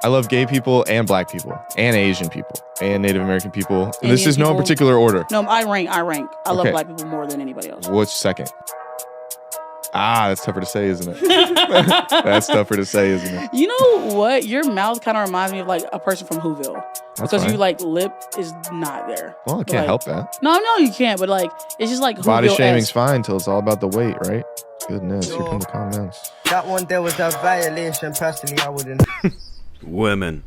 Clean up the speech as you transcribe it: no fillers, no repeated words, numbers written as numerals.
I love gay people and black people and Asian people and Native American people. And this Indian is no people. particular order. No, I rank. I love Okay. black people more than anybody else. What's second? That's tougher to say, isn't it? That's tougher to say, isn't it? You know what? Your mouth kind of reminds me of like a person from Whoville. Because fine. you like lip is not there. Well, I can't help that. No, you can't. But like, it's just like Body Whoville-esque. shaming's fine till it's all about the weight, right? Goodness, you in the comments. That one there was a violation. Personally, I wouldn't. Women.